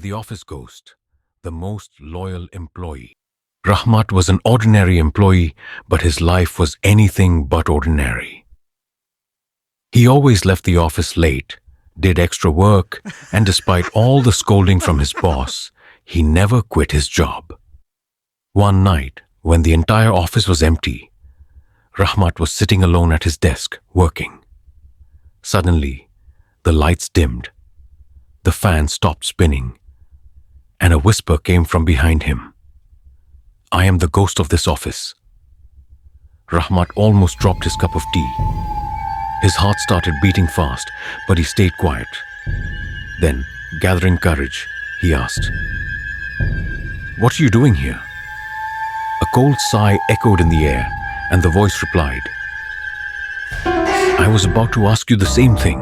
The office ghost, the most loyal employee. Rahmat was an ordinary employee, but his life was anything but ordinary. He always left the office late, did extra work, and despite all the scolding from his boss, he never quit his job. One night, when the entire office was empty, Rahmat was sitting alone at his desk, working. Suddenly, the lights dimmed, the fan stopped spinning, and a whisper came from behind him. "I am the ghost of this office." Rahmat almost dropped his cup of tea. His heart started beating fast, but he stayed quiet. Then, gathering courage, he asked, "What are you doing here?" A cold sigh echoed in the air, and the voice replied, "I was about to ask you the same thing.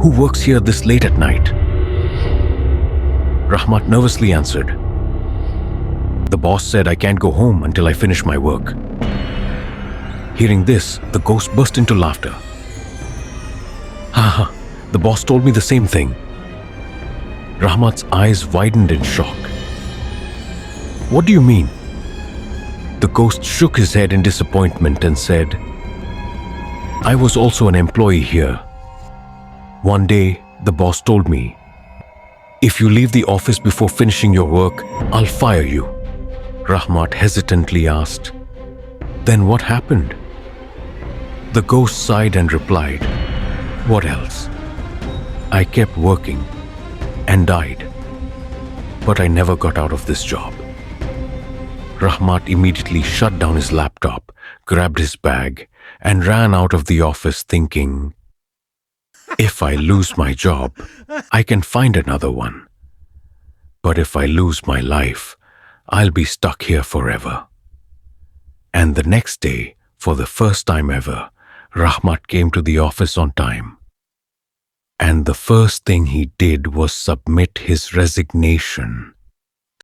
Who works here this late at night?" Rahmat nervously answered, "The boss said I can't go home until I finish my work." Hearing this, the ghost burst into laughter. "Haha, the boss told me the same thing." Rahmat's eyes widened in shock. "What do you mean?" The ghost shook his head in disappointment and said, "I was also an employee here. One day, the boss told me, 'If you leave the office before finishing your work, I'll fire you.'" Rahmat hesitantly asked, "Then what happened?" The ghost sighed and replied, "What else? I kept working and died, but I never got out of this job." Rahmat immediately shut down his laptop, grabbed his bag, and ran out of the office thinking, "If I lose my job, I can find another one. But if I lose my life, I'll be stuck here forever." And the next day, for the first time ever, Rahmat came to the office on time. And the first thing he did was submit his resignation